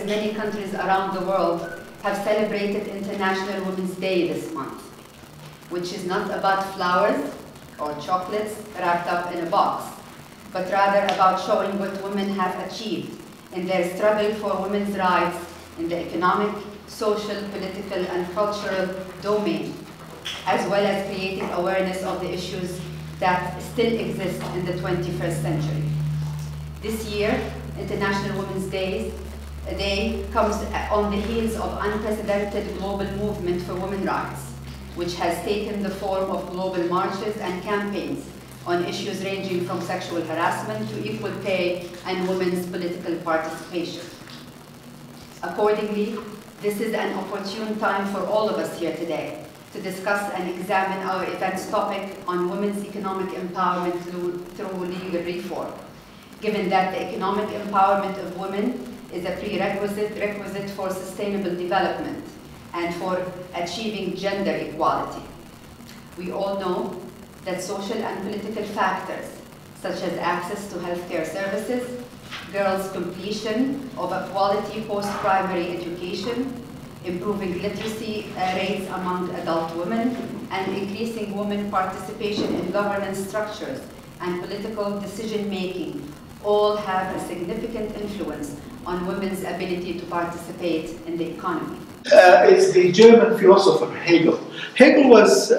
as many countries around the world have celebrated International Women's Day this month, which is not about flowers or chocolates wrapped up in a box, but rather about showing what women have achieved in their struggle for women's rights in the economic, social, political, and cultural domain, as well as creating awareness of the issues that still exist in the 21st century. This year, International Women's Day comes on the heels of unprecedented global movement for women's rights, which has taken the form of global marches and campaigns on issues ranging from sexual harassment to equal pay and women's political participation. Accordingly, this is an opportune time for all of us here today to discuss and examine our event's topic on women's economic empowerment through legal reform, given that the economic empowerment of women is a prerequisite for sustainable development and for achieving gender equality. We all know that social and political factors, such as access to healthcare services, girls' completion of a quality post-primary education, improving literacy rates among adult women, and increasing women participation in governance structures and political decision-making all have a significant influence on women's ability to participate in the economy. It's the German philosopher Hegel. Hegel was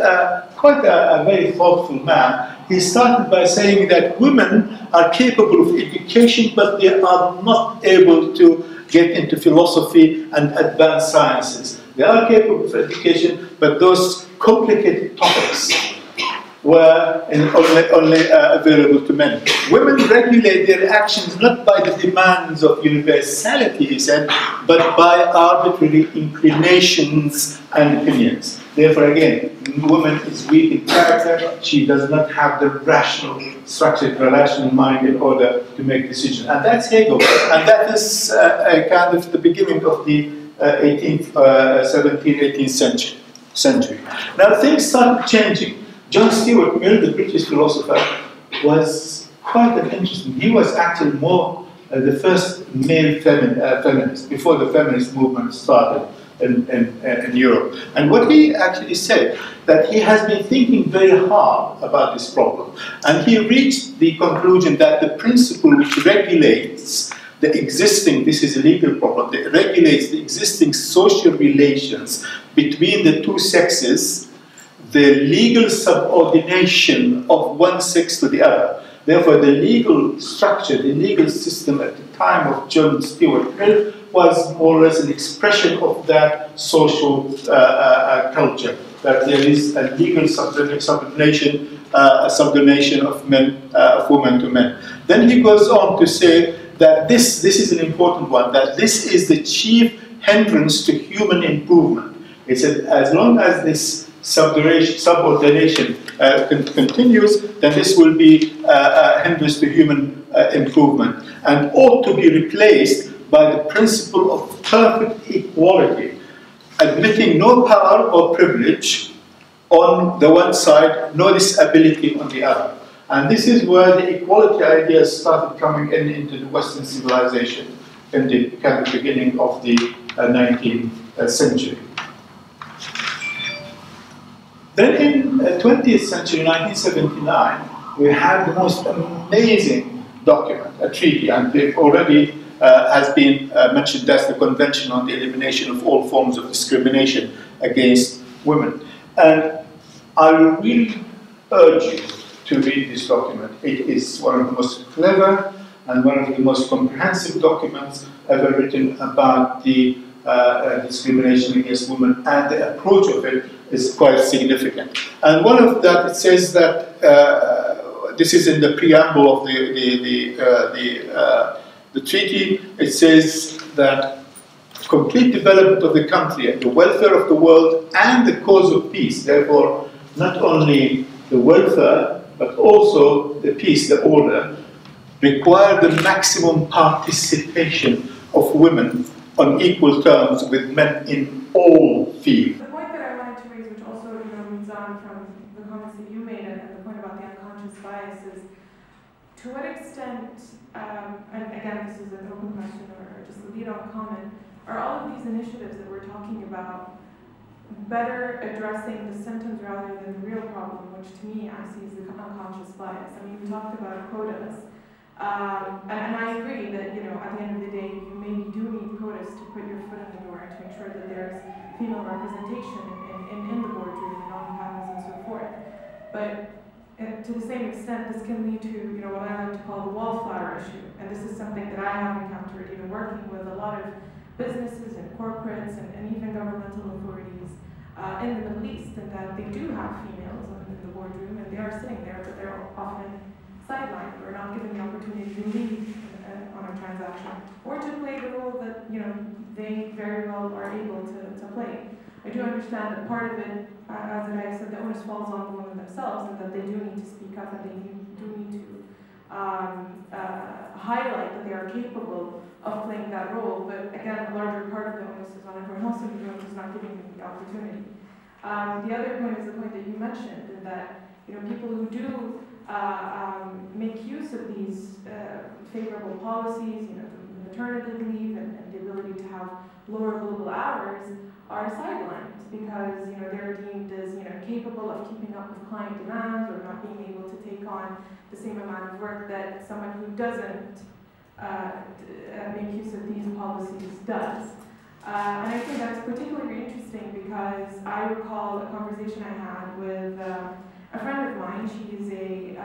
quite a very thoughtful man. He started by saying that women are capable of education, but they are not able to get into philosophy and advanced sciences. They are capable of education, but those complicated topics were only available to men. Women regulate their actions not by the demands of universality, he said, but by arbitrary inclinations and opinions. Therefore, again, woman is weak in character. She does not have the rational structure, the rational mind in order to make decisions. And that's Hegel. And that is kind of the beginning of the 17th, 18th century. Now things started changing. John Stuart Mill, the British philosopher, was quite an interesting. He was actually more the first male feminist before the feminist movement started in Europe. And what he actually said, that he has been thinking very hard about this problem. And he reached the conclusion that the principle which regulates the existing, this is a legal problem, that regulates the existing social relations between the two sexes, the legal subordination of one sex to the other. Therefore, the legal structure, the legal system at the time of John Stuart Mill was more or less an expression of that social culture, that there is a legal subordination of women to men. Then he goes on to say that this is an important one, that this is the chief hindrance to human improvement. He said, as long as this subordination continues, then this will be a hindrance to human improvement and ought to be replaced by the principle of perfect equality, admitting no power or privilege on the one side, no disability on the other. And this is where the equality ideas started coming into the Western civilization in the kind of beginning of the 19th century. Then in the 20th century, 1979, we had the most amazing document, a treaty, and it already has been mentioned as the Convention on the Elimination of All Forms of Discrimination Against Women. And I will really urge you to read this document. It is one of the most clever and one of the most comprehensive documents ever written about the discrimination against women, and the approach of it is quite significant. And one of that, it says that this is in the preamble of the treaty. It says that complete development of the country and the welfare of the world and the cause of peace, therefore not only the welfare but also the peace, the order, require the maximum participation of women on equal terms with men in all fields. The point that I wanted to raise, which also moves on from the comments that you made and the point about the unconscious bias, is to to what extent, and again, this is an open question or just a lead-on comment, are all of these initiatives that we're talking about better addressing the symptoms rather than the real problem, which to me I see as the unconscious bias? I mean, we talked about quotas, and I agree that, you know, at the end of the day, you maybe do need quotas to put your foot in the door to make sure that there's female representation in the boardroom and on panels and so forth. But to the same extent, this can lead to, you know, what I like to call the wallflower issue. And this is something that I have encountered, even working with a lot of businesses and corporates and even governmental authorities in the Middle East, and that they do have females in the boardroom, and they are sitting there, but they're often sidelined or not given the opportunity to lead on a transaction or to play the role that, you know, they very well are able to play. I do understand that part of it, as I said, the onus falls on the women themselves, and that they do need to speak up and they do need to highlight that they are capable of playing that role. But again, a larger part of the onus is on everyone else in the room who's not giving them the opportunity. The other point is the point that you mentioned, in that, you know, people who do make use of these favorable policies, you know, the maternity leave and the ability to have lower billable hours, are sidelined because, you know, they're deemed as, you know, capable of keeping up with client demands or not being able to take on the same amount of work that someone who doesn't make use of these policies does. And I think that's particularly interesting because I recall a conversation I had with a friend of mine. She's a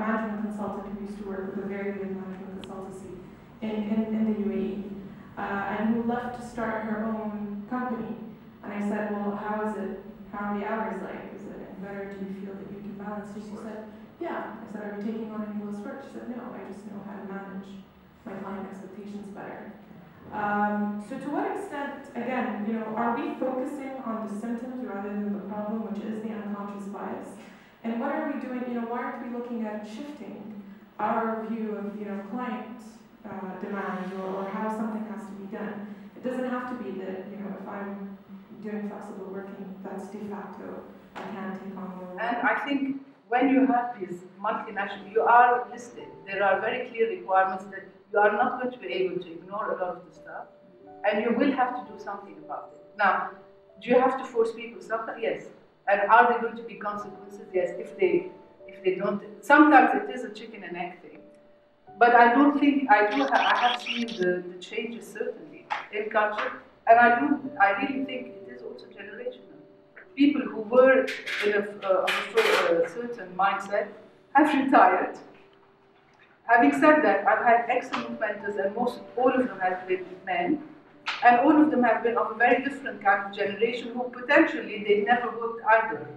management consultant who used to work with a very big management consultancy in the UAE, and who left to start her own company. And I said, well, how is it? How are the hours like? Is it better? Do you feel that you can balance? She said, yeah. I said, are you taking on any less work? She said, no, I just know how to manage my client expectations better. So to what extent, again, you know, are we focusing on the symptoms rather than the problem, which is the unconscious bias? And what are we doing, you know, why aren't we looking at shifting our view of, you know, client demands or how something has to be done? It doesn't have to be that, you know, if I'm doing flexible working, that's de facto, I can't take on more work. And I think when you have these multinational, you are listed. There are very clear requirements that you are not going to be able to ignore a lot of the stuff, and you will have to do something about it. Now, do you have to force people something? Yes. And are there going to be consequences? Yes, if they don't. Sometimes it is a chicken and egg thing. But I don't think, I have seen the changes certainly in culture, and I really think it is also generational. People who were in a certain mindset have retired. Having said that, I've had excellent mentors, and all of them have been men, and all of them have been of a very different kind of generation who potentially they never worked either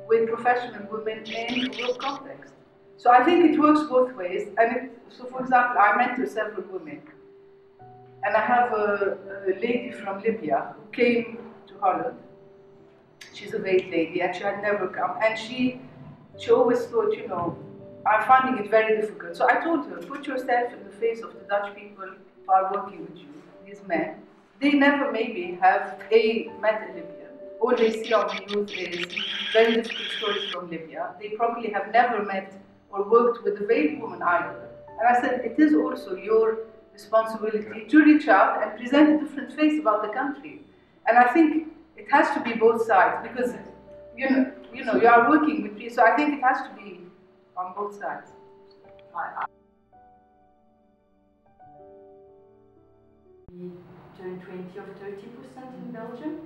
with professional women in a work context. So I think it works both ways. And so, for example, I mentor several women, and I have a lady from Libya who came to Holland. She's a great lady, and she had never come, and she always thought, you know, I'm finding it very difficult. So I told her, put yourself in the face of the Dutch people who are working with you, these men. They never maybe have met a Libyan. All they see on the news is very difficult stories from Libya. They probably have never met or worked with a veiled woman either. And I said, it is also your responsibility to reach out and present a different face about the country. And I think it has to be both sides, because you know you are working with people, so I think it has to be on both sides. We turn 20 or 30% in Belgium.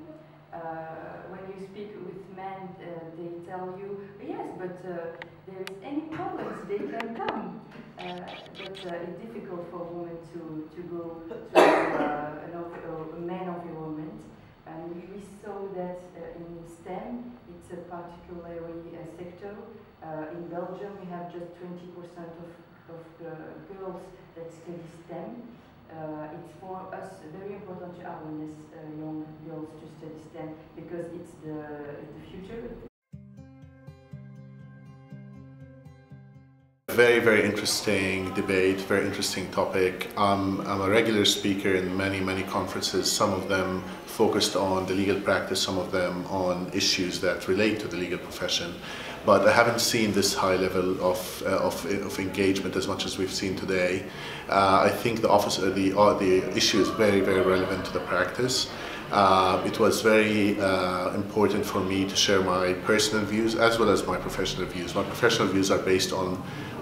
When you speak with men, they tell you, yes, but there is any problems, they can come. But it's difficult for women to go to a man environment. And we saw that in STEM, it's a particularly sector. In Belgium, we have just 20% of girls that study STEM. It's for us very important to awareness young girls to study STEM because it's the future. very, very interesting debate, very interesting topic. I'm a regular speaker in many conferences, some of them focused on the legal practice, some of them on issues that relate to the legal profession. But I haven't seen this high level of engagement as much as we've seen today. I think the issue is very, very relevant to the practice. It was very important for me to share my personal views as well as my professional views. My professional views are based on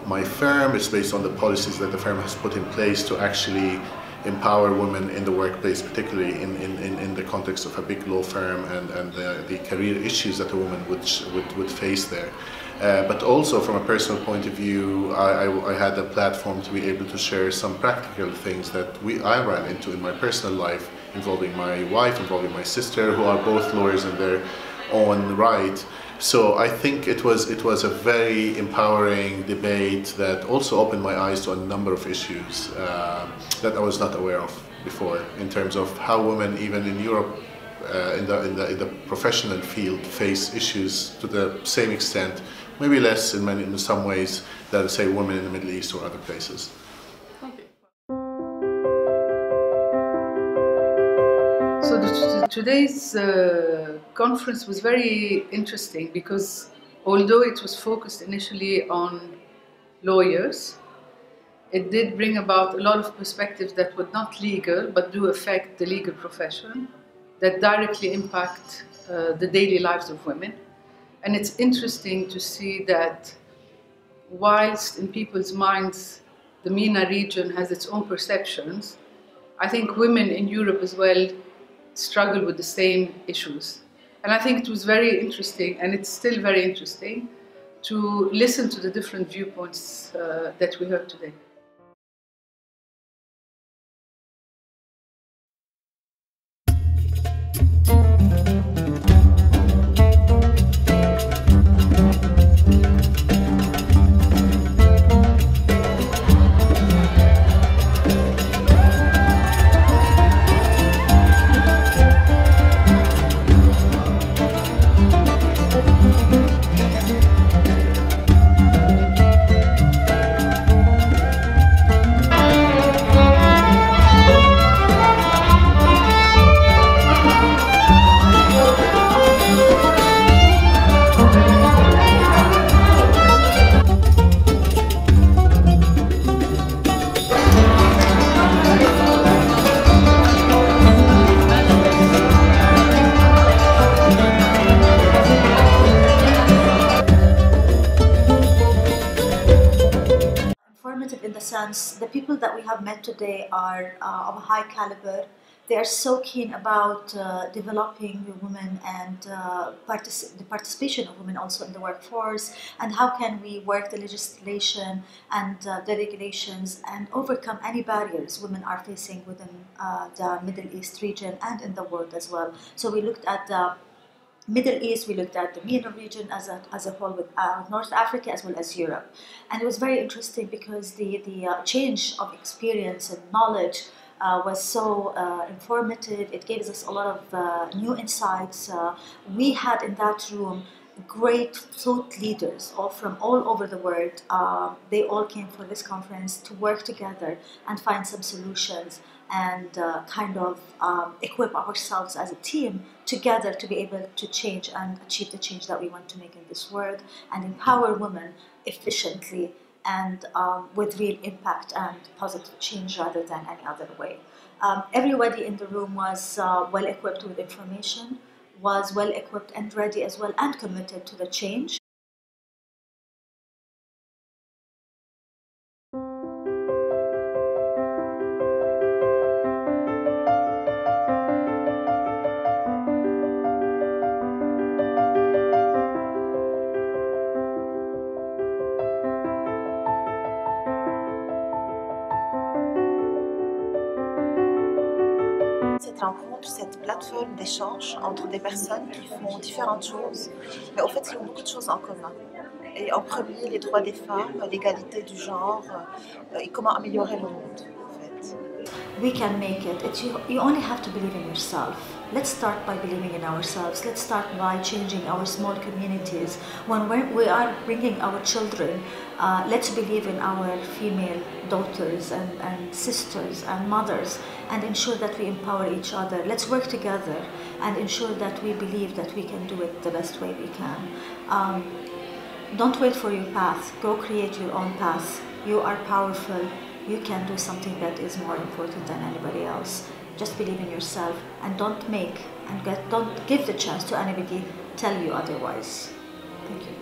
my firm. It's based on the policies that the firm has put in place to actually empower women in the workplace, particularly in the context of a big law firm and the career issues that a woman would face there. But also from a personal point of view, I had a platform to be able to share some practical things that I ran into in my personal life, involving my wife, involving my sister, who are both lawyers in their own right. So I think it was a very empowering debate that also opened my eyes to a number of issues that I was not aware of before, in terms of how women, even in Europe, in the professional field, face issues to the same extent, maybe less in some ways, than say women in the Middle East or other places. So today's conference was very interesting because although it was focused initially on lawyers, it did bring about a lot of perspectives that were not legal but do affect the legal profession, that directly impact the daily lives of women. And it's interesting to see that whilst in people's minds the MENA region has its own perceptions, I think women in Europe as well struggle with the same issues. And I think it was very interesting, and it's still very interesting, to listen to the different viewpoints that we heard today. In the sense, the people that we have met today are of a high caliber. They are so keen about developing the women and the participation of women also in the workforce, and how can we work the legislation and the regulations and overcome any barriers women are facing within the Middle East region and in the world as well. So we looked at the Middle East, we looked at the MENA region as a whole, with North Africa as well as Europe. And it was very interesting because the change of experience and knowledge was so informative. It gave us a lot of new insights. We had in that room great thought leaders from all over the world. They all came for this conference to work together and find some solutions and kind of equip ourselves as a team together to be able to change and achieve the change that we want to make in this world and empower women efficiently and with real impact and positive change rather than any other way. Everybody in the room was well equipped with information, was well equipped and ready as well and committed to the change. Cette rencontre, cette plateforme d'échange entre des personnes qui font différentes choses, mais au fait, ils ont beaucoup de choses en commun. Et en premier, les droits des femmes, l'égalité du genre et comment améliorer le monde, en fait. we can make it. You only have to believe in yourself. Let's start by believing in ourselves. Let's start by changing our small communities. When we are bringing our children, let's believe in our female daughters and sisters and mothers and ensure that we empower each other. Let's work together and ensure that we believe that we can do it the best way we can. Don't wait for your path. Go create your own path. You are powerful. You can do something that is more important than anybody else. Just believe in yourself and don't give the chance to anybody tell you otherwise. Thank you.